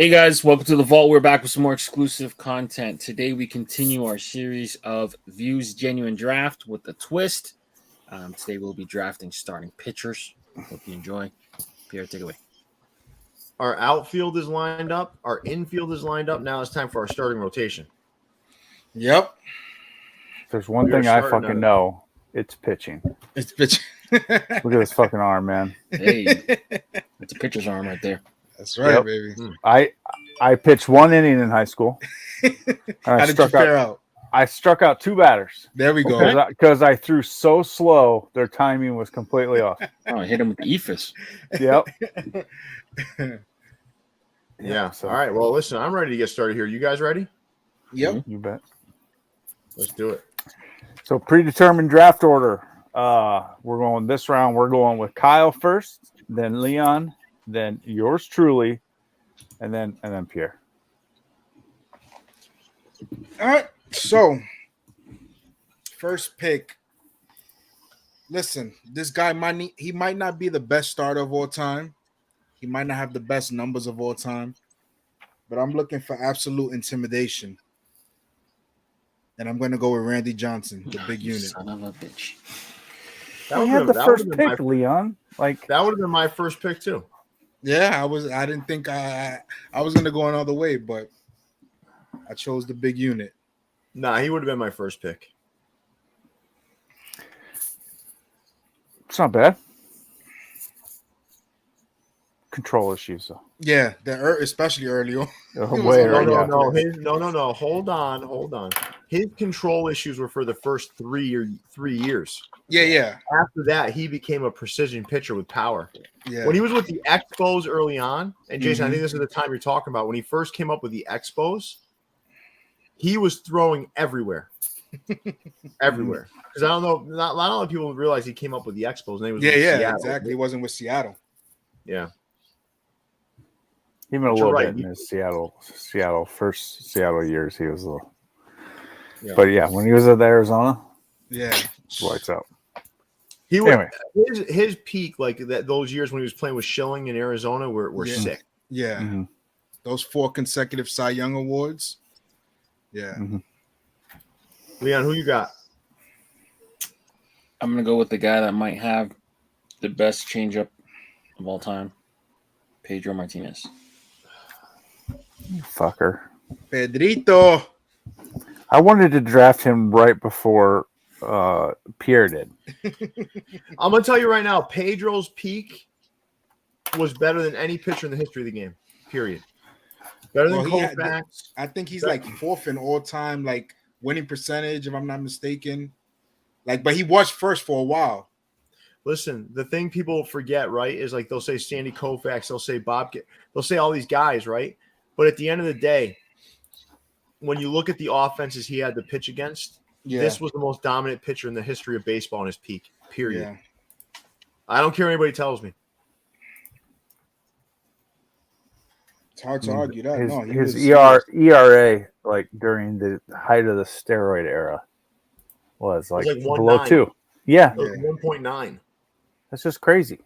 Hey guys, welcome to the Vault. We're back with some more exclusive content. Today we continue our series of Views Genuine Draft with a twist. Today we'll be drafting starting pitchers. Hope you enjoy. Pierre, take it away. Our outfield is lined up. Our infield is lined up. Now it's time for our starting rotation. Yep. If there's one thing I fucking know, it's pitching. It's pitching. Look at this fucking arm, man. Hey, it's a pitcher's arm right there. That's right, baby. I pitched one inning in high school. How did you fare out? I struck out two batters. There we go. Because I threw so slow, their timing was completely off. Oh, I hit him with the ephus. Yep. Yeah. So. All right. Well, listen, I'm ready to get started here. You guys ready? Yep. You bet. Let's do it. So predetermined draft order. We're going this round. We're going with Kyle first, then Leon, then yours truly, and then Pierre. All right. So, first pick. Listen, this guy might not be the best starter of all time. He might not have the best numbers of all time, but I'm looking for absolute intimidation. And I'm going to go with Randy Johnson, the big unit. Son of a bitch. I had the first pick, Leon. Like that would have been my first pick too. Yeah, I didn't think I was going to go another way, but I chose the big unit. Nah, he would have been my first pick. It's not bad. Control issues, though. Yeah, especially early on. No. Hold on. His control issues were for the first 3 years. Yeah. After that, he became a precision pitcher with power. Yeah. When he was with the Expos early on, and Jason, I think this is the time you're talking about. When he first came up with the Expos, he was throwing everywhere. Everywhere. Because I don't know, not a lot of people realize he came up with the Expos. And he was with Seattle. Exactly. He wasn't with Seattle. Yeah. Even a little bit in his first Seattle years, he was a little. Yeah. But yeah, when he was at Arizona, lights out. He was his peak, like those years when he was playing with Schilling in Arizona, were sick. Yeah, those 4 consecutive Cy Young awards. Yeah. Mm-hmm. Leon, who you got? I'm gonna go with the guy that might have the best changeup of all time, Pedro Martinez. You fucker. Pedrito. I wanted to draft him right before Pierre did. I'm going to tell you right now, Pedro's peak was better than any pitcher in the history of the game, period. Better than Koufax. I think he's like 4th in all-time, like, winning percentage, if I'm not mistaken. Like, but he was first for a while. Listen, the thing people forget, right, is like they'll say Sandy Koufax, they'll say they'll say all these guys, right? But at the end of the day, when you look at the offenses he had to pitch against, this was the most dominant pitcher in the history of baseball in his peak, period. Yeah. I don't care what anybody tells me. It's hard to argue that. His ERA, like during the height of the steroid era, was like below 2. Yeah. It was 1.9. That's just crazy.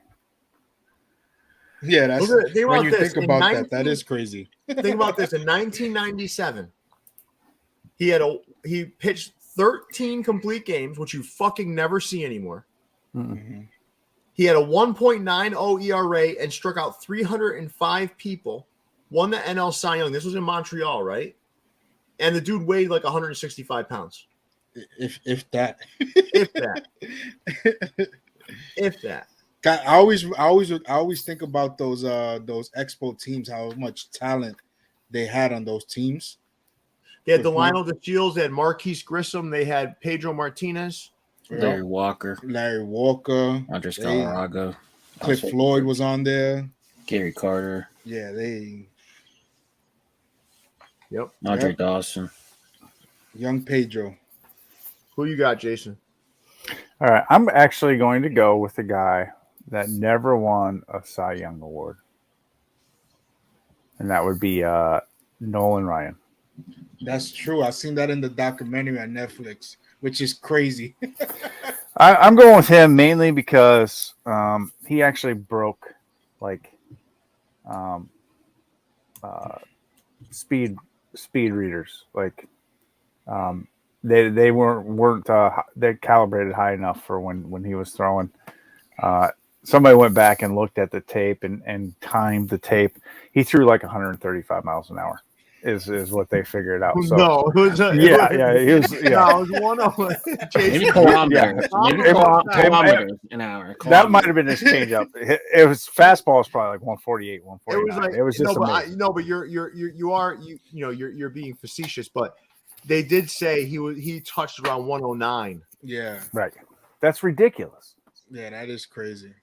Yeah, that's when you think about that. That is crazy. Think about this. In 1997, he pitched 13 complete games, which you fucking never see anymore. Mm-hmm. He had a 1.90 ERA and struck out 305 people. Won the NL Cy Young. This was in Montreal, right? And the dude weighed like 165 pounds. If that. If that. God, I always think about those Expo teams, how much talent they had on those teams. They had Lionel DeShields, they had Marquise Grissom, they had Pedro Martinez, Larry Walker, Andres Galarraga, Cliff Floyd was on there, Gary Carter. Yeah, Andre Dawson, young Pedro. Who you got, Jason? All right, I'm actually going to go with the guy that never won a Cy Young award, and that would be Nolan Ryan. That's true. I've seen that in the documentary on Netflix, which is crazy. I'm going with him mainly because he actually broke like speed readers. Like they weren't they calibrated high enough for when he was throwing. Somebody went back and looked at the tape and timed the tape. He threw like 135 miles an hour. Is what they figured out. So No, it was yeah, he was No, it was one of Maybe Jason. kilometers. Maybe kilometers an hour. That might have been his changeup. It was fastball was probably like 148, 149. It was like it was just amazing. but you're being facetious, but they did say he touched around 109. Yeah, Right. That's ridiculous. yeah, that is crazy.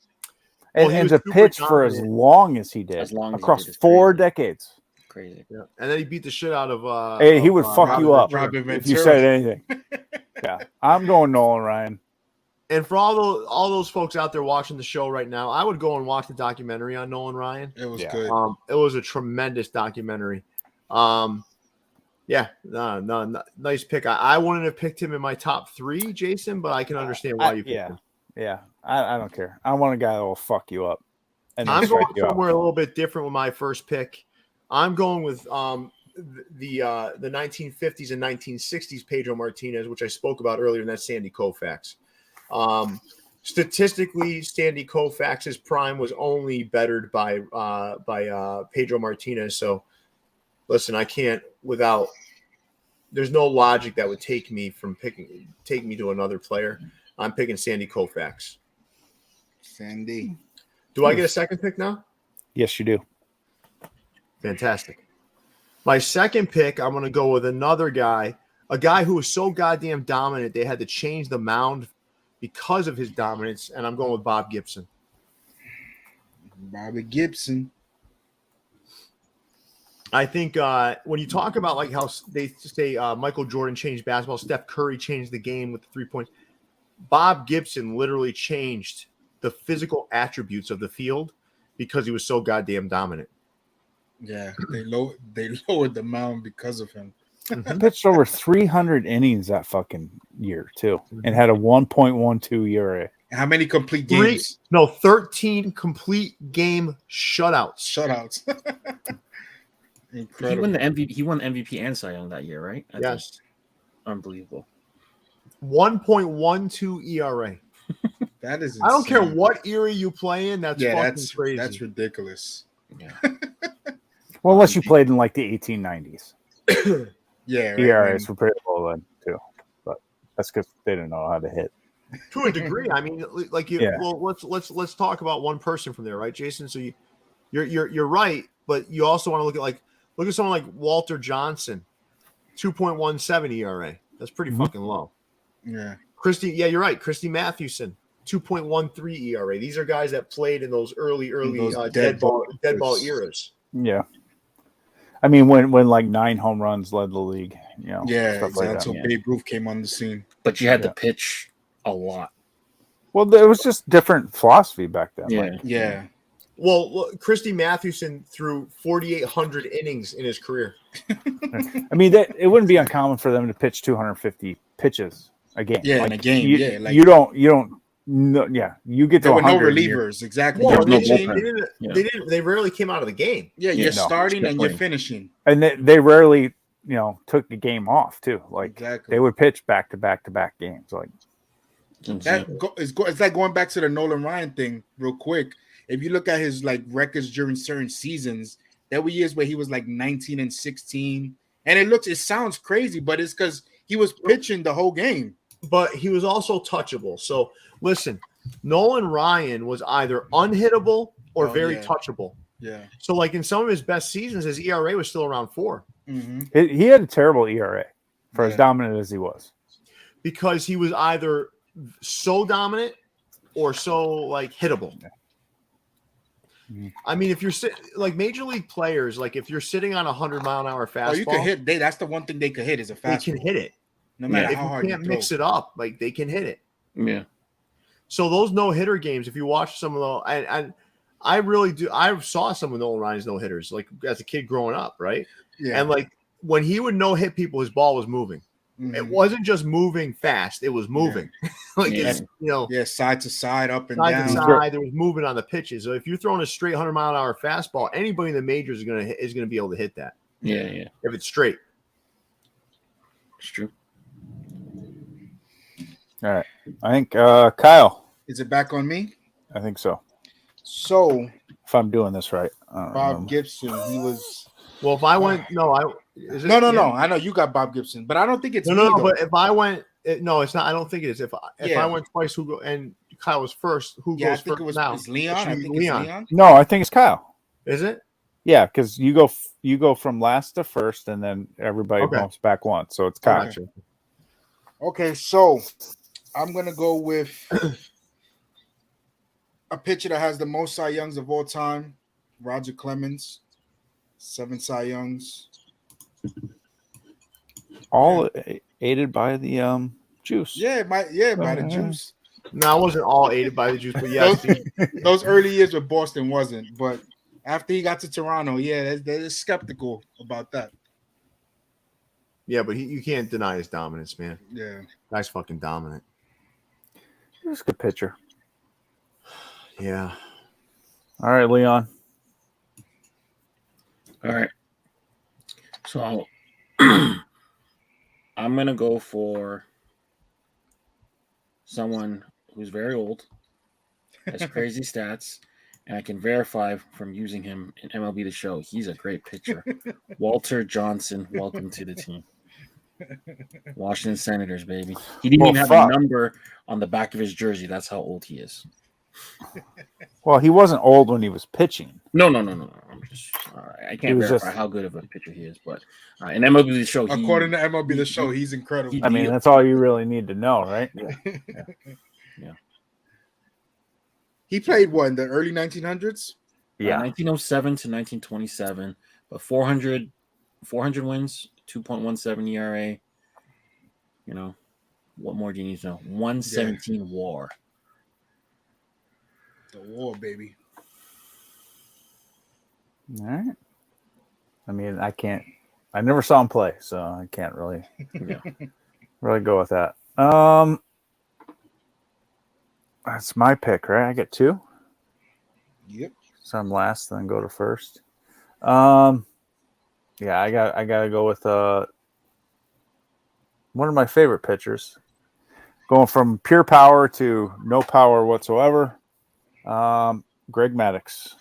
And to pitch for as long as he did, across 4 decades. Crazy. Yeah. And then he beat the shit out of Hey, he would fuck you up Robin if you Ventura. said anything. Yeah. I'm going Nolan Ryan. And for all those folks out there watching the show right now, I would go and watch the documentary on Nolan Ryan. It was Yeah. good. It was a tremendous documentary. Yeah, no, nice pick. I wouldn't have picked him in my top 3, Jason, but I can understand why you picked him. Yeah. I don't care. I want a guy that will fuck you up. And then I'm going strike you out. somewhere a little bit different with my first pick. I'm going with the 1950s and 1960s Pedro Martinez, which I spoke about earlier, and that's Sandy Koufax. Statistically, Sandy Koufax's prime was only bettered by Pedro Martinez. So, listen, I can't without. There's no logic that would take me to another player. I'm picking Sandy Koufax. Sandy. Do I get a second pick now? Yes, you do. Fantastic. My second pick, I'm going to go with another guy, a guy who was so goddamn dominant they had to change the mound because of his dominance, and I'm going with Bob Gibson. Bobby Gibson. I think when you talk about like how they say Michael Jordan changed basketball, Steph Curry changed the game with the 3 points, Bob Gibson literally changed the physical attributes of the field because he was so goddamn dominant. Yeah, they lowered the mound because of him. Pitched over 300 innings that fucking year, too, and had a 1.12 ERA. How many complete games? 13 complete game shutouts. Shutouts. Incredible. He won the MVP. He won MVP and Cy Young that year, right? Yes. Unbelievable. 1.12 ERA. That is insane. I don't care what era you play in. That's fucking crazy. That's ridiculous. Yeah. Well, unless you played in like the 1890s. Yeah. Right, ERAs were pretty low then, too. But that's because they didn't know how to hit. To a degree. I mean, like you. Yeah. Well, let's talk about one person from there, right, Jason? So you're right, but you also want to look at someone like Walter Johnson, 2.17 ERA. That's pretty fucking low. Yeah. You're right. Christy Mathewson, 2.13 ERA. These are guys that played in those early those dead ball eras. Yeah. I mean, when like 9 home runs led the league, Yeah, stuff exactly. like that. Until Babe Ruth came on the scene. But you had to pitch a lot. Well, it was just different philosophy back then. Yeah. Like, Yeah. Well, look, Christy Mathewson threw 4,800 innings in his career. I mean, it wouldn't be uncommon for them to pitch 250 pitches a game. Yeah, like, in a game. You don't. No, yeah, you get to there were no 100. relievers. Exactly. Well, no they bullpen. They rarely came out of the game. Yeah, you're No, starting and you're point. finishing. And they rarely, took the game off too. Like Exactly. they would pitch back to back to back games. Like It's like going back to the Nolan Ryan thing real quick. If you look at his like records during certain seasons, there were years where he was like 19 and 16, and it sounds crazy, but it's because he was pitching the whole game. But he was also touchable. So listen, Nolan Ryan was either unhittable or very touchable. Yeah. So like in some of his best seasons, his ERA was still around 4 he had a terrible ERA for as dominant as he was. because he was either so dominant or so like hittable. I mean, if you're like major league players, like if you're sitting on 100-mile-an-hour fastball, You can hit. That's the one thing they could hit is a they fastball. can hit it. No matter If how hard you can't you mix it up, like they can hit it. Yeah. So those no-hitter games, if you watch some of those, and I really do, I saw some of Nolan Ryan's no-hitters, like as a kid growing up, right? Yeah. And like when he would no-hit people, his ball was moving. It wasn't just moving fast; it was moving. Like it's side to side, up and side down. to side. There was movement on the pitches. So if you're throwing a straight 100-mile-an-hour fastball, anybody in the majors is gonna be able to hit that. Yeah. If it's straight. It's true. All right. I think Kyle. Is it back on me? I think so. So If I'm doing this right. Bob Gibson, he was. Well, if I went, no, is it, No. yeah. I know you got Bob Gibson, but I don't think it's No, me, no, no. though. But if I went, no, it's not. I don't think it is. If Yeah. I went twice, and Kyle was first, who Yeah, I goes think first it was now? it's Leon. It should I be think it's Leon. No, I think it's Kyle. Is it? Yeah, because you go from last to first, and then everybody bumps back once. So it's Kyle. Gotcha. Okay, so I'm gonna go with a pitcher that has the most Cy Youngs of all time, Roger Clemens, 7 Cy Youngs. All aided by the juice. Yeah, by the juice. No, I wasn't all aided by the juice, but yes, Those early years with Boston wasn't, but after he got to Toronto, they're skeptical about that. yeah, but you can't deny his dominance, man. Yeah. Guy's fucking dominant. He was a good pitcher. Yeah. All right, Leon. All right. So I'm gonna go for someone who's very old, has crazy stats, and I can verify from using him in MLB The Show. He's a great pitcher. Walter Johnson, welcome to the team. Washington Senators, baby. He didn't even have a number on the back of his jersey. That's how old he is. Well, he wasn't old when he was pitching. No. I'm just I can't verify how good of a pitcher he is, but in MLB The Show, according to MLB The Show, he's incredible. I mean, that's all you really need to know, right? Yeah. He played what in the early 1900s? Yeah, 1907 to 1927, but 400 wins, 2.17 ERA. You know, what more do you need to know? 117 WAR. The war, baby. All right. I mean, I never saw him play, so I can't really go with that. That's my pick, right? I get 2. Yep. So I'm last, then go to first. Yeah, I gotta go with one of my favorite pitchers. Going from pure power to no power whatsoever. Greg Maddux.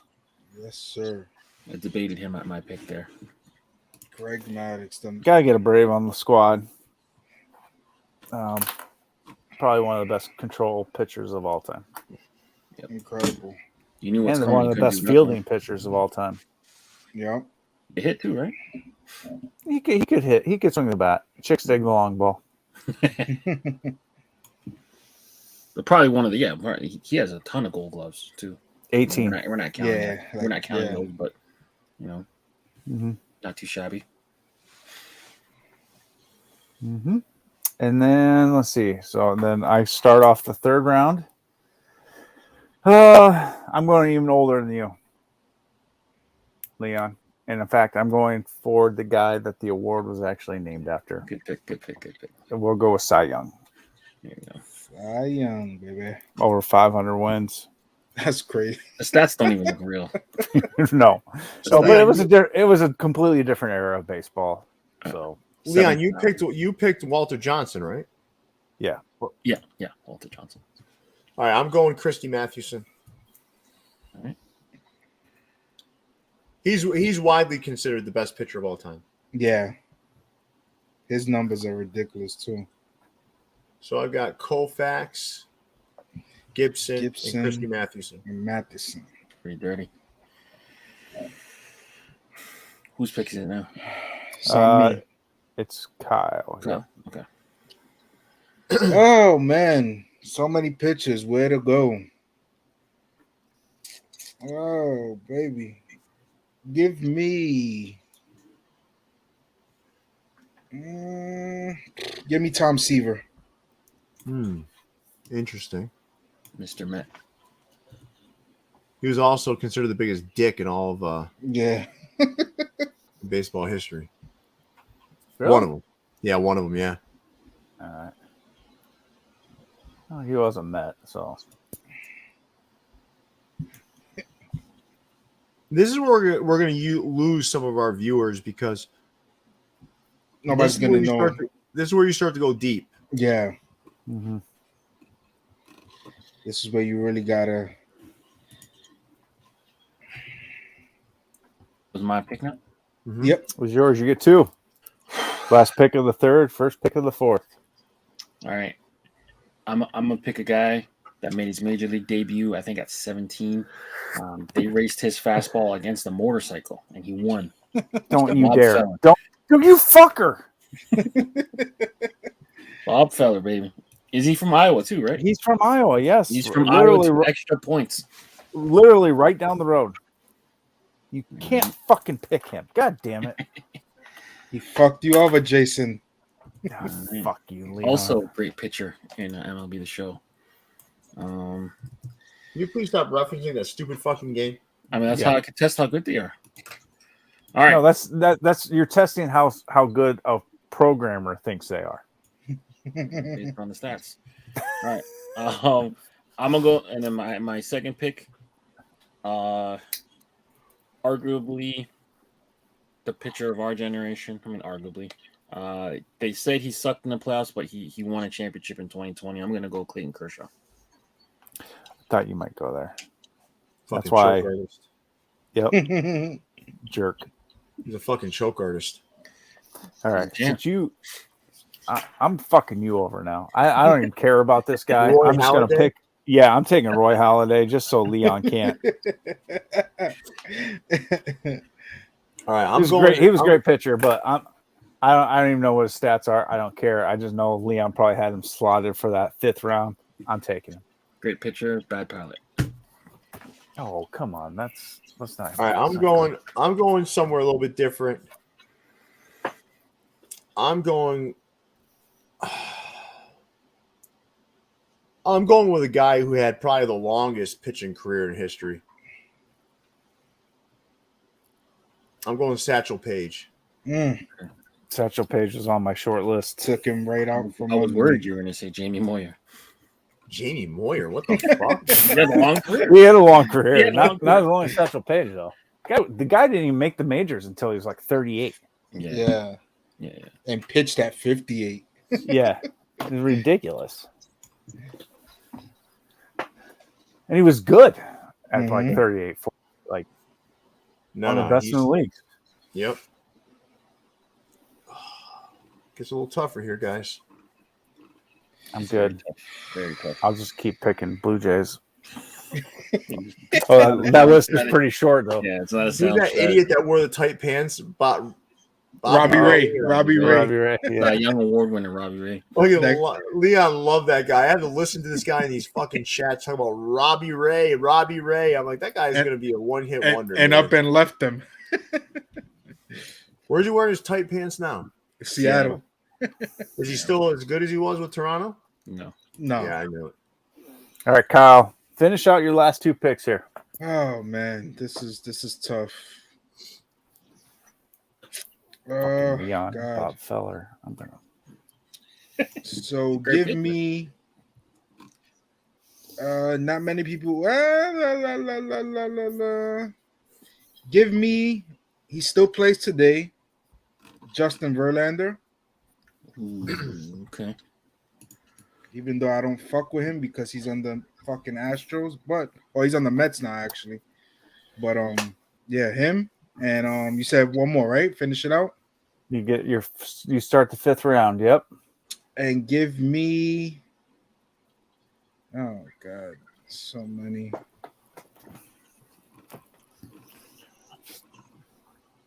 Yes, sir. I debated him at my pick there. Greg Maddux. Gotta get a Brave on the squad. Probably one of the best control pitchers of all time. Yep. Incredible. You knew what's and coming. One of the best fielding pitchers of all time. Yeah. He hit too, right? He could hit. He could swing the bat. Chicks dig the long ball. But probably one of the he has a ton of Gold Gloves too. 18. We're not counting. Yeah, we're not counting those, but not too shabby. Mm-hmm. And then let's see. So then I start off the third round. I'm going even older than you, Leon. And in fact, I'm going for the guy that the award was actually named after. Good pick. And we'll go with Cy Young. There you go. Cy Young, baby. Over 500 wins. That's crazy. The stats don't even look real. No, but it was a completely different era of baseball. So Leon, you picked Walter Johnson, right? Yeah. Yeah, Walter Johnson. All right, I'm going Christy Mathewson. All right. He's widely considered the best pitcher of all time. Yeah. His numbers are ridiculous too. So I've got Koufax, Gibson, and Christy Mathewson. Pretty dirty. Who's picking it now? It's Kyle. Yeah. Okay. Oh man, so many pitches. Where to go? Oh baby, give me Tom Seaver. Interesting. Mr. Met. He was also considered the biggest dick in all of baseball history. Really? One of them. Yeah, one of them. Yeah. All right. Oh, he wasn't Met, so. This is where we're going to lose some of our viewers because Nobody's gonna know. This is where you start to go deep. Yeah, Mm-hmm. this is where you really gotta. Was my pick now? Mhm. Yep. It was yours. You get 2. Last pick of the 3rd, first pick of the 4th. All right. I'm gonna pick a guy that made his major league debut, I think at 17. They raced his fastball against a motorcycle, and he won. Don't you Bob dare! Feller. Don't you fucker! Bob Feller, baby. Is he from Iowa too, right? He's from Iowa. Yes, He's from Iowa literally, to extra points. literally right down the road. You can't fucking pick him. God damn it! He fucked you over, Jason. God, fuck you, Leon. Also, great pitcher in MLB The Show. Can you please stop referencing that stupid fucking game? I mean, that's Yeah. how I can test how good they are. All right. No, that's you're testing how good a programmer thinks they are. Based on the stats. All right. I'm gonna go, and then my second pick, arguably the pitcher of our generation. I mean, arguably. They said he sucked in the playoffs, but he won a championship in 2020. I'm gonna go Clayton Kershaw. Thought you might go there. Fucking why- choke artist. Yep, jerk. He's a fucking choke artist. All right, Yeah. since I'm fucking you over now. I don't even care about this guy. Roy I'm just gonna Halladay? pick. Yeah, I'm taking Roy Halladay just so Leon can't. All right, He was great. He was a great pitcher, but I don't even know what his stats are. I don't care. I just know Leon probably had him slotted for that 5th round. I'm taking him. Great pitcher, bad pilot. Oh, come on. That's not. All right, I'm going somewhere a little bit different. I'm going with a guy who had probably the longest pitching career in history. I'm going Satchel Paige. Satchel Paige was on my short list. Took him right out from I was under worried me. you were going to say Jamie Moyer. Jamie Moyer, what the fuck? He had a long career. He had a long career. He had a long Not as long as Satchel Paige, though. The guy didn't even make the majors until he was like 38. Yeah. And pitched at 58. Yeah. It was ridiculous. And he was good at like 38, like one of the best in the league. Yep. Gets a little tougher here, guys. I'm good. Very tough. I'll just keep picking Blue Jays. That list is pretty short, though. Yeah, it's not a Who's sound that idiot that wore the tight pants? Robbie Ray. Robbie Ray. Yeah. Young award winner Robbie Ray. Leon loved that guy. I had to listen to this guy in these fucking chats talking about Robbie Ray. I'm like, that guy's going to be a one-hit wonder. And up and left them. Where's he wearing his tight pants now? Seattle. Is he still as good as he was with Toronto? No. Yeah, I knew it. All right, Kyle. Finish out your last 2 picks here. Oh man, this is tough. Oh, Leon, God. Bob Feller. I'm gonna. So Great give pick. me not many people. Give me, he still plays today, Justin Verlander. Ooh, okay. Even though I don't fuck with him because he's on the fucking Astros, he's on the Mets now actually. But yeah, him. And you said one more, right? Finish it out. You start the 5th round. Yep. And give me, oh God, so many.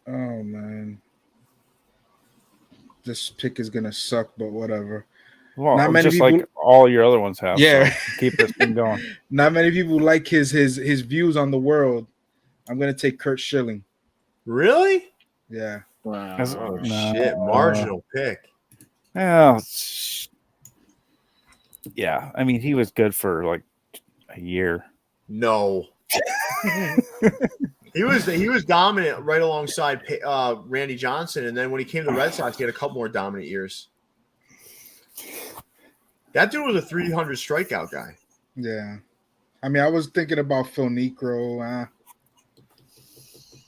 Oh man, this pick is gonna suck, but whatever. Well, Not many just people- like all your other ones have. Yeah. So keep this thing going. Not many people like his views on the world. I'm gonna take Kurt Schilling. Really? Yeah. Wow. That's- Oh, No. shit. Marginal pick. Yeah. Yeah. I mean, he was good for like a year. No. He was dominant right alongside Randy Johnson, and then when he came to the Red Sox, he had a couple more dominant years. That dude was a 300 strikeout guy. Yeah. I mean, I was thinking about Phil Necro.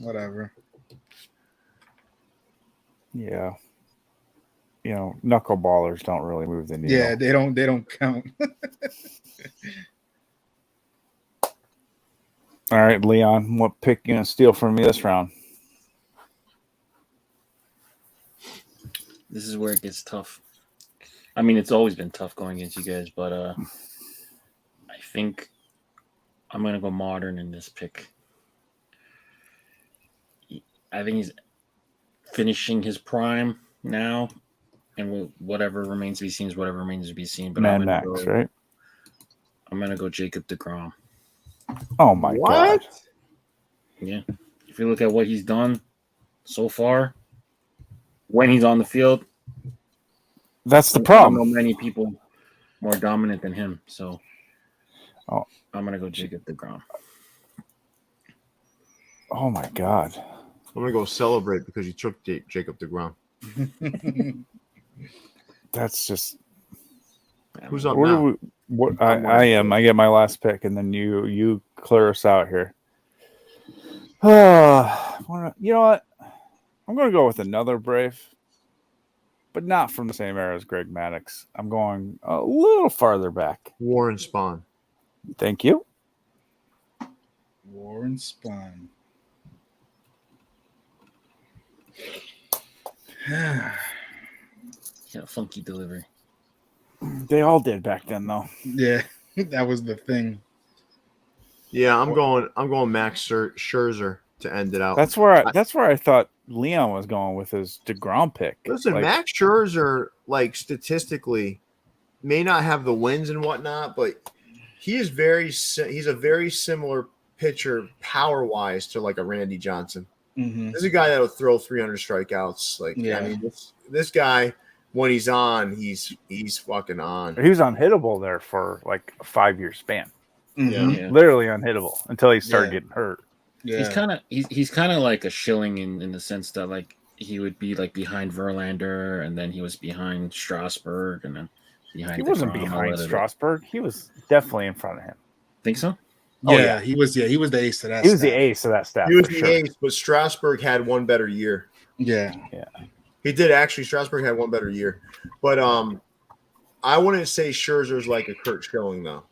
Whatever. Yeah. You know, knuckleballers don't really move the needle. Yeah, they don't count. All right, Leon, what pick you gonna steal from me this round? This is where it gets tough. I mean, it's always been tough going against you guys, but I think I'm gonna go modern in this pick. I think he's finishing his prime now, and whatever remains to be seen is whatever remains to be seen. But Man Max, right? I'm gonna go Jacob deGrom. Oh my god! Yeah, if you look at what he's done so far, when he's on the field, That's the I problem. don't know many people more dominant than him, so Oh. I'm gonna go Jacob deGrom. Oh my god! I'm gonna go celebrate because you took Jacob deGrom. That's just. Who's up now? I am. I get my last pick, and then you clear us out here. You know what? I'm going to go with another Brave, but not from the same era as Greg Maddux. I'm going a little farther back. Warren Spahn. Thank you. Warren Spahn. Yeah, funky delivery. They all did back then, though. Yeah, that was the thing. Yeah, I'm going Max Scherzer to end it out. That's where I thought Leon was going with his DeGrom pick. Listen, Like, Max Scherzer, like statistically, may not have the wins and whatnot, but he's a very similar pitcher power wise to like a Randy Johnson. Mm-hmm. This is a guy that'll throw 300 strikeouts. Like, Yeah. I mean, this guy when he's on, he's fucking on. he was unhittable there for like a 5-year span. Mm-hmm. Yeah. Literally unhittable until he started Yeah. getting hurt. Yeah. He's kind of like a Schilling in the sense that like he would be like behind Verlander, and then he was behind Strasburg, and then behind. He wasn't DeGrom, behind Strasburg. He was definitely in front of him. Think so? Oh, Yeah, yeah. he was the ace of that. He was the staff. ace of that staff. He was for the sure. ace, but Strasburg had one better year. Yeah. He did actually. Strasburg had one better year, but I wouldn't say Scherzer's like a Kurt Schilling though.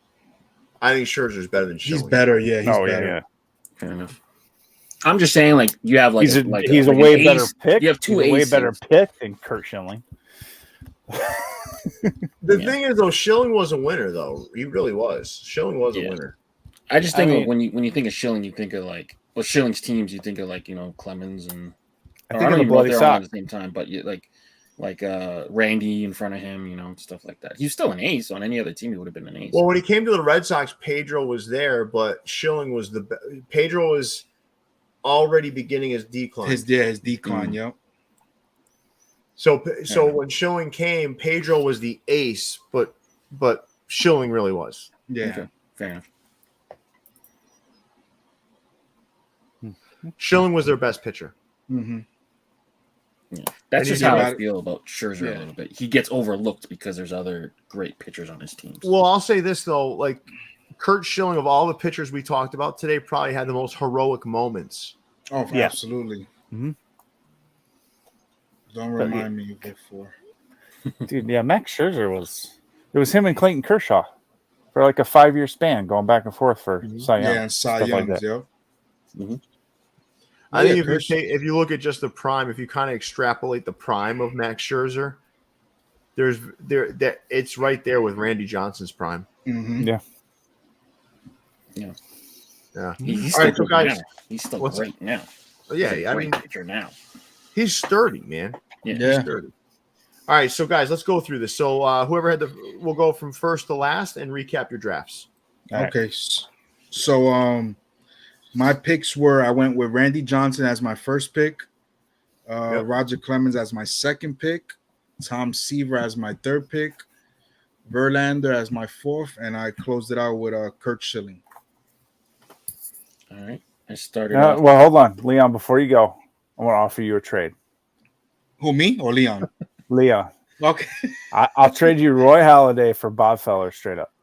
I think Scherzer's better than Schilling. He's better. Yeah, he's better. Yeah. Fair enough. I'm just saying, like you have like He's a like way an better ace. pick. You have two He's a way aces. better pick than Kurt Schilling. The thing is, though, Schilling was a winner, though. He really was. Schilling was a Yeah. winner. I just think I mean- when you think of Schilling, you think of like Schilling's teams. You think of like Clemens and I or think don't of the even know if bloody they're on at sock. the same time, but you like Randy in front of him, stuff like that. He's still an ace on any other team. He would have been an ace. Well, when he came to the Red Sox, Pedro was there, but Schilling was Pedro was already beginning his decline. His decline. Yep. So when Schilling came, Pedro was the ace, but Schilling really was. Yeah. Okay, fair enough. Schilling was their best pitcher. Mm-hmm. Yeah. That's And just he's how I about- feel about Scherzer a little bit. He gets overlooked because there's other great pitchers on his teams. Well, I'll say this though, like Kurt Schilling, of all the pitchers we talked about today, probably had the most heroic moments. Oh, Yeah. absolutely. Mhm. Don't remind me before. Dude, yeah, Max Scherzer it was him and Clayton Kershaw for like a 5-year span, going back and forth for Cy Young. Yeah, and Cy stuff like Youngs, that. yep. Mm-hmm. I Yeah, think Kershaw. if you look at just the prime, if you kind of extrapolate the prime of Max Scherzer, it's right there with Randy Johnson's prime. Mm-hmm. Yeah. Yeah. He's All still right, so good guys, now. He's still what's- great now. Yeah, He's a I great mean, pitcher now. he's sturdy, man. Yeah. Yeah. He's sturdy. All right, so guys, let's go through this. So whoever we'll go from first to last and recap your drafts. All right. Okay. So my picks were, I went with Randy Johnson as my first pick, Yep. Roger Clemens as my second pick, Tom Seaver as my third pick, Verlander as my fourth, and I closed it out with Kurt Schilling. All right. I started off. Well, hold on, Leon. Before you go, I want to offer you a trade. Who, me or Leon? Leon, Okay. I'll trade you Roy Halladay for Bob Feller straight up.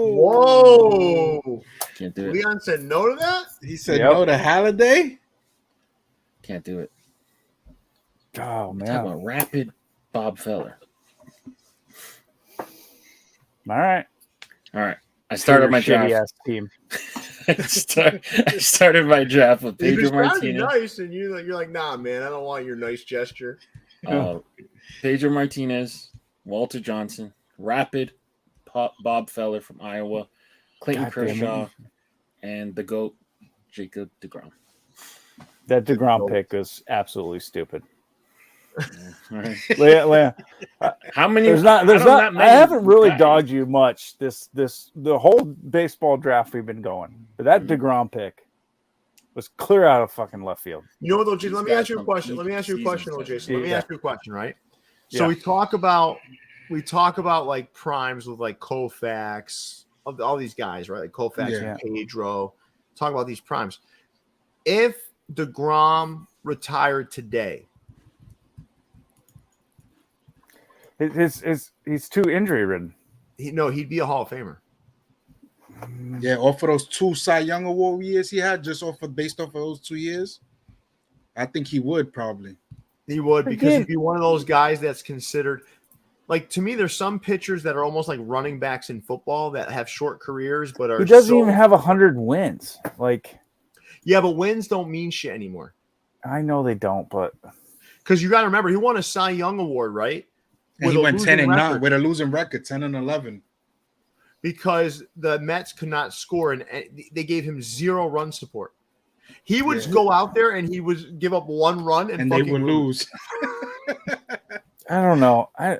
Whoa! Can't do it. Leon said no to that. He said Yep. no to Halliday. Can't do it. Oh Talk man! about rapid Bob Feller. All right. All right. I started my shitty draft. ass team. I started my draft with He was Pedro trying to be Martinez. nice, and you're like, nah, man, I don't want your nice gesture. Pedro Martinez, Walter Johnson, rapid Bob Feller from Iowa, Clayton God damn it. Kershaw, and the GOAT, Jacob DeGrom. That DeGrom pick is absolutely stupid. All right. Leah, How many? there's not. out of that I many haven't really guys- dogged you much the whole baseball draft we've been going, but that DeGrom pick was clear out of fucking left field. You know what, though, Jason? These Let me guys ask you a from question. peak Let me ask you a seasons, question, though, Jason. Let me Yeah. ask you a question, right? So Yeah. we talk about like primes with like Koufax, all these guys, right? Like Koufax Yeah. and Pedro. Talk about these primes. If DeGrom retired today, He's too injury ridden. he'd be a Hall of Famer. Yeah, off of those 2 Cy Young Award years he had, based off of those 2 years, I think he would probably. He would, because Again- he'd be one of those guys that's considered. Like, to me, there's some pitchers that are almost like running backs in football that have short careers, but are He doesn't so- even have 100 wins. Like, Yeah, but wins don't mean shit anymore. I know they don't, but Because you got to remember, he won a Cy Young Award, right? And he a went losing 10-9 record, with a losing record, 10-11. because the Mets could not score, and they gave him 0 run support. He would go out there and he would give up 1 run and They fucking would lose. I don't know. I'm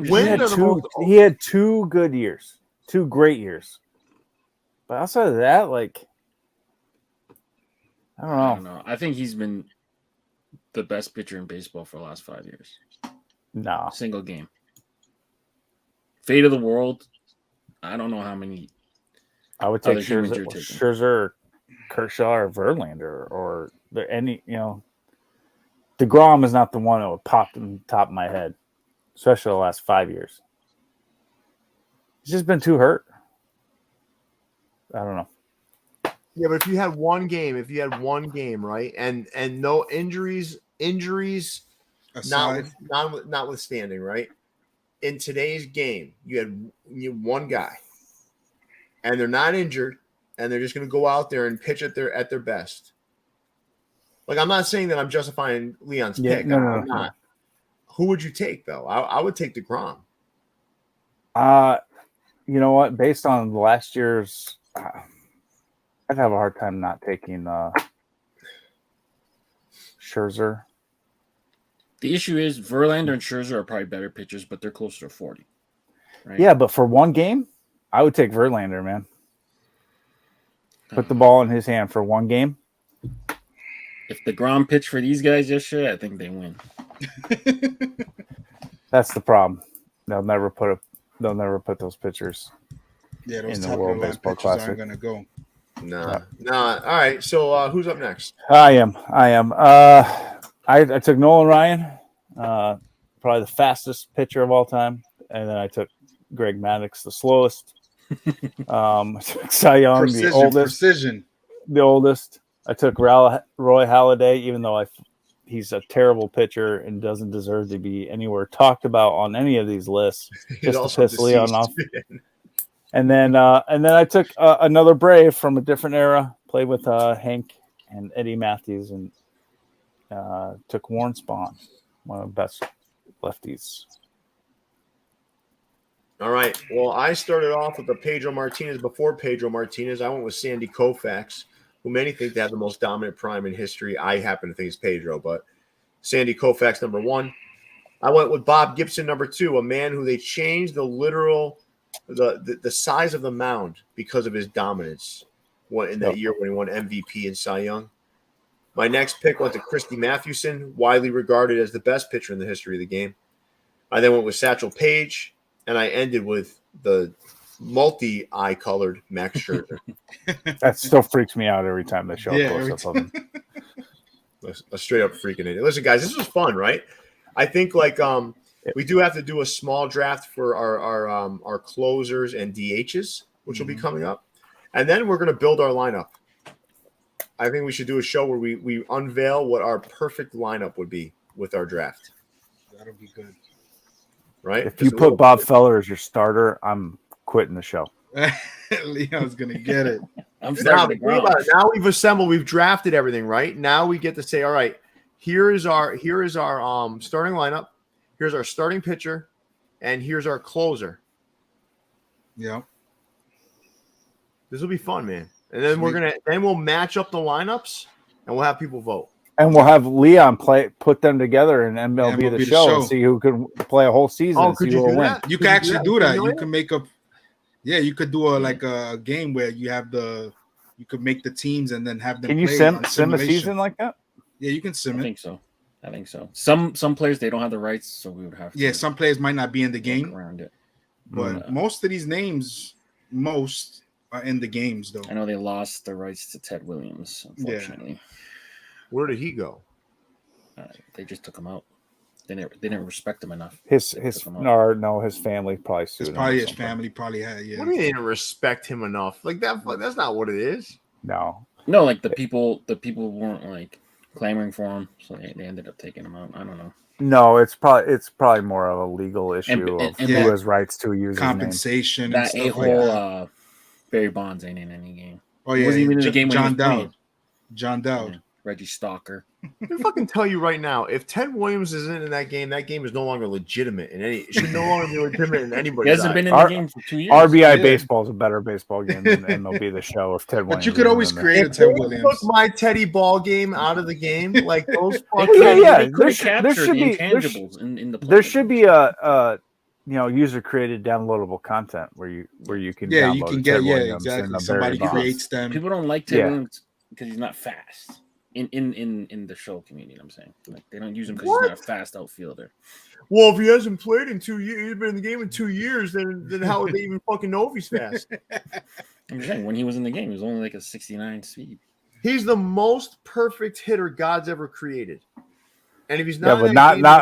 When He just, are the most- had 2 good years, 2 great years. But outside of that, like, I I don't don't know. know. I think he's been the best pitcher in baseball for the last 5 years. No. Single game. Fate of the world. I don't know how many. I would take Other humans you're Scherzer, taking. or Kershaw, or Verlander, or DeGrom is not the one that would pop in the top of my head, especially the last 5 years. He's just been too hurt. I don't know. Yeah, but if you had one game, right, and no injuries Aside, notwithstanding, right? In today's game, you had one guy, and they're not injured, and they're just going to go out there and pitch at their best. Like, I'm not saying that I'm justifying Leon's pick. No, I'm not. Who would you take, though? I would take DeGrom. You know what? Based on last year's, I'd have a hard time not taking Scherzer. The issue is Verlander and Scherzer are probably better pitchers, but they're closer to 40. Right? Yeah, but for one game, I would take Verlander, man. Put the ball in his hand for one game. If the Grom pitched for these guys yesterday, I think they win. That's the problem. They'll never put those pitchers. yeah, those in the top World of the line Baseball pitchers aren't Classic. going to go. Nah. All right. So who's up next? I am. I took Nolan Ryan, probably the fastest pitcher of all time, and then I took Greg Maddux, the slowest. I took Cy Young, Precision. the oldest. I took Roy Halladay, even though he's a terrible pitcher and doesn't deserve to be anywhere talked about on any of these lists. Just to piss Leon off. And then I took another Brave from a different era. Played with Hank and Eddie Matthews, and took Warren Spahn, one of the best lefties. All right. Well, I started off with the Pedro Martinez. Before Pedro Martinez, I went with Sandy Koufax, who many think to have the most dominant prime in history. I happen to think it's Pedro, but Sandy Koufax, number 1. I went with Bob Gibson, number 2, a man who they changed the size of the mound because of his dominance in that year when he won MVP and Cy Young. My next pick went to Christy Mathewson, widely regarded as the best pitcher in the history of the game. I then went with Satchel Paige, and I ended with the multi-eye colored Max Scherzer. That still freaks me out every time they show a close up of him. A straight up freaking idiot. Listen, guys, this was fun, right? I think like We do have to do a small draft for our closers and DHs, which will be coming up, and then we're going to build our lineup. I think we should do a show where we unveil what our perfect lineup would be with our draft. That'll be good. Right? If you put Bob Feller as your starter, I'm quitting the show. Leon's gonna get it. I'm Now, starting think about it. Now we've assembled, we've drafted everything, right? Now we get to say, all right, here is our starting lineup, here's our starting pitcher, and here's our closer. Yeah. This will be fun, man. And then we'll match up the lineups and we'll have people vote. And we'll have Leon put them together in MLB the show and see who can play a whole season and see who will win. You can actually do that. You can make up. Yeah, you could do a game where you have you could make the teams and then have them. Can you sim a season like that? Yeah, you can sim it. I think so. Some players, they don't have the rights, so we would have to. Yeah, some players might not be in the game around it. But most of these names, are in the games though. I know they lost the rights to Ted Williams, unfortunately. Yeah. Where did he go? They just took him out. They didn't respect him enough. His family probably sued him. Probably his family probably had. Yeah. What do you mean they didn't respect him enough? Like that? That's not what it is. No, like the people weren't like clamoring for him, so they ended up taking him out. I don't know. No, it's probably more of a legal issue of who has rights to use compensation. That a-hole Barry Bonds ain't in any game. Oh yeah, he wasn't even in the game. John Dowd. Reggie Stalker. I can fucking tell you right now, if Ted Williams isn't in that game is no longer legitimate it should no longer be legitimate in anybody. He hasn't been in the game for 2 years. RBI baseball is a better baseball game than MLB the show if Ted Williams. But you could always create a Ted Williams. Took my Teddy ball game out of the game, like those. There should be intangibles in the play. There should be a user created downloadable content where you can you can get exactly. Somebody creates them. People don't like Ted Williams because he's not fast. In the show community, I'm saying, like, they don't use him because he's not a fast outfielder. Well, if he hasn't played in 2 years, he's been in the game in 2 years, then how would they even fucking know if he's fast? I'm just saying, when he was in the game, he was only like a 69 speed. He's the most perfect hitter God's ever created. And if he's not,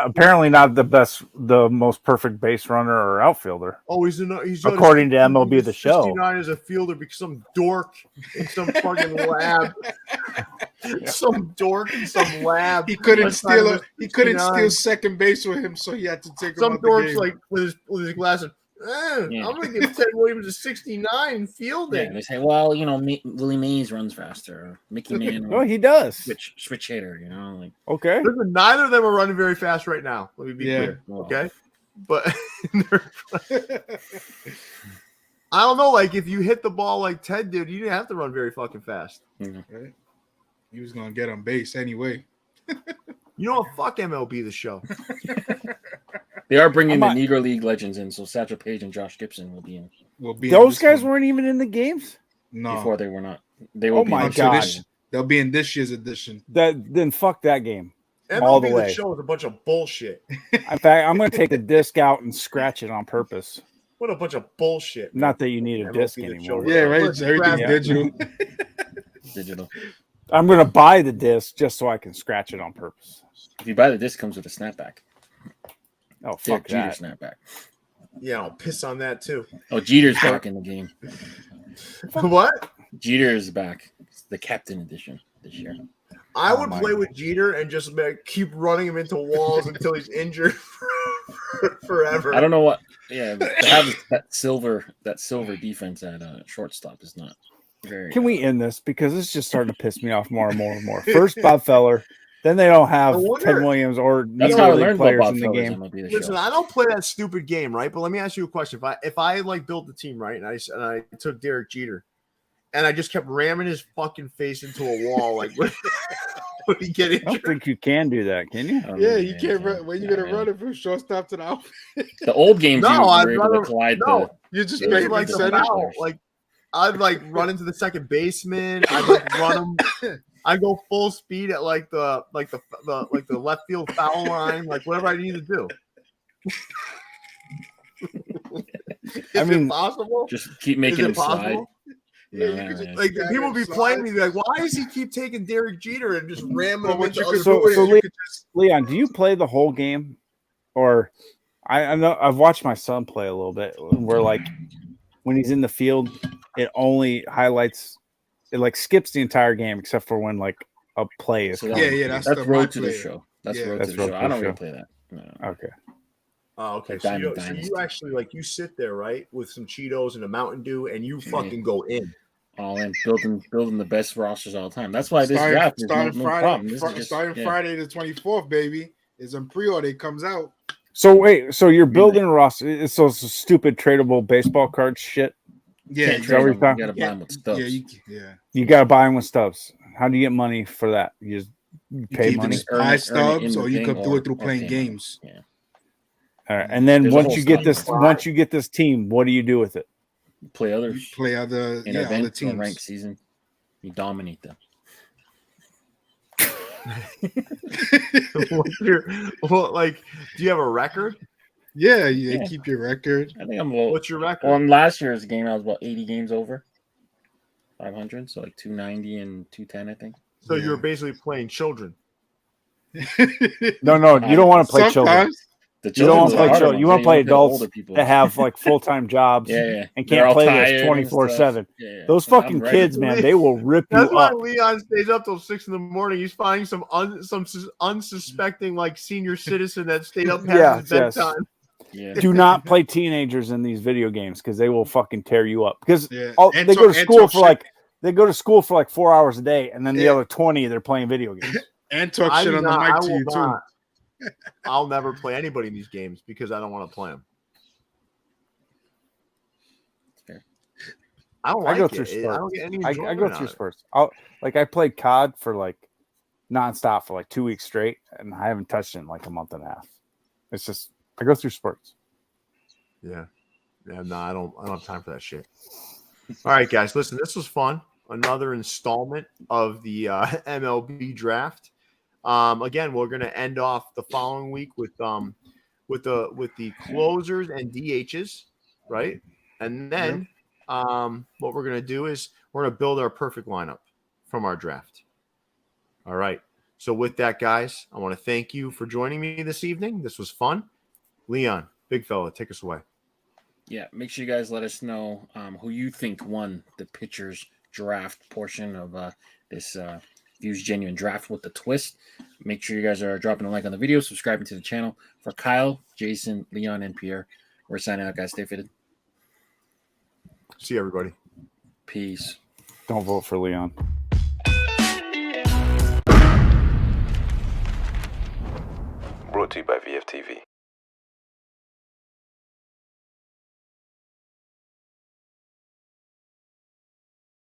apparently not the most perfect base runner or outfielder. Oh, he's according to MLB the show. 69 as a fielder because some dork in some fucking lab. Some dork in some lab. He couldn't steal second base with him, so he had to take him out the game. Some dork's like with his glasses. I'm gonna give Ted Williams a 69 fielding. Yeah, they say, well, Willie Mays runs faster. Or Mickey Mantle. Well, he does. Switch hitter, like. Okay. Listen, neither of them are running very fast right now. Let me be clear. Okay, but I don't know. Like, if you hit the ball like Ted did, you didn't have to run very fucking fast. Mm-hmm. Right? He was gonna get on base anyway. You know what? Fuck MLB the show. They are bringing the Negro League legends in, so Satchel Paige and Josh Gibson will be in. Those guys weren't even in the games? No. Before they were not. They will be my God. They'll be in this year's edition. Then fuck that game. MLB all the way. The show is a bunch of bullshit. In fact, I'm going to take the disc out and scratch it on purpose. What a bunch of bullshit. Not that you need a disc anymore. Yeah, right. Everything's digital. Digital. I'm going to buy the disc just so I can scratch it on purpose. If you buy the disc, it comes with a snapback. Oh, fuck that. Jeter snapback. Yeah, I'll piss on that too. Oh, Jeter's back in the game. What? Jeter is back. It's the captain edition this year. I would play with Jeter and just keep running him into walls until he's injured forever. I don't know what. Yeah, to have that silver defense at shortstop is not very. Can we end this because it's just starting to piss me off more and more and more. First, Bob Feller. Then they don't have Ted Williams or Negro League players in the game. Listen, I don't play that stupid game, right? But let me ask you a question: if I like built the team, right, and I took Derek Jeter, and I just kept ramming his fucking face into a wall, like would he get injured? I don't think you can do that, can you? Yeah, you can't run. When you're gonna run it from shortstop to the outfield? The old games, you were able to collide. You just make like the foul. Like I'd like run into the second baseman. I'd like run him. I go full speed at the left field foul line, like whatever I need to do. Is it possible? Just keep making it slide. Yeah, like people be playing me like, why does he keep taking Derek Jeter and just ramming him into other so Leon, do you play the whole game, or I know I've watched my son play a little bit where like when he's in the field, it only highlights it like skips the entire game except for when like a play is So coming. that's that's the road my to the player. show. That's Yeah. road That's to the road show. to I the don't really show. play that. No. Okay. Oh, okay. Like So Diamond you Dynasty. actually like you sit there, right, with some Cheetos and a Mountain Dew, and you fucking go in. All in building the best rosters all the time. That's why this draft is no problem. This is just, Friday the 24th, baby. Is in pre-order. It comes out. So wait, so you're building a roster? So it's a stupid tradable baseball card shit. Yeah, Can't you trade them. everything. You gotta buy them with stubs. You gotta buy them with stubs. How do you get money for that? You just pay can money. either buy earn it in stubs, the or you thing could do it through or playing pay money. games. Yeah. All right. And then There's a once whole you get style. this team, what do you do with it? Play others. You play other in other events or teams. ranked season. You dominate them. Do you have a record? Yeah, you Yeah. keep your record. I think I'm low. What's your record? On last year's game, I was about 80 games over. 500, so like 290 and 210, I think. So you're basically playing children. No, you don't want to play children. Sometimes. The You don't want to children are play the harder children. You ones. want to play the older adults people. that have like full-time jobs yeah. and They're can't all play tired this and 24/7. stuff. Those I'm fucking ready. kids, man, they will rip you That's why up. Leon stays up till 6 a.m. He's finding some unsuspecting like senior citizen that stayed up past his bedtime. Yeah. Do not play teenagers in these video games because they will fucking tear you up. Because Yeah. they go to school for like 4 hours a day, and then the other 20 they're playing video games. And talk shit on the mic to you too. I'll never play anybody in these games because I don't want to play them. I don't like I go it. through spurts. I don't get any I enjoyment go out through of it. spurts. I played COD for like nonstop for like 2 weeks straight, and I haven't touched it in like a month and a half. It's just I go through spurts. Yeah. No, I don't have time for that shit. All right, guys, listen, this was fun. Another installment of the MLB draft. Again, we're gonna end off the following week with the closers and DHs, right? And then what we're gonna do is we're gonna build our perfect lineup from our draft. All right. So with that, guys, I want to thank you for joining me this evening. This was fun. Leon, big fella, take us away. Yeah, make sure you guys let us know who you think won the pitchers draft portion of this Views Genuine Draft with the twist. Make sure you guys are dropping a like on the video, subscribing to the channel. For Kyle, Jason, Leon, and Pierre, we're signing out, guys. Stay fitted. See you, everybody. Peace. Don't vote for Leon. Brought to you by VFTV.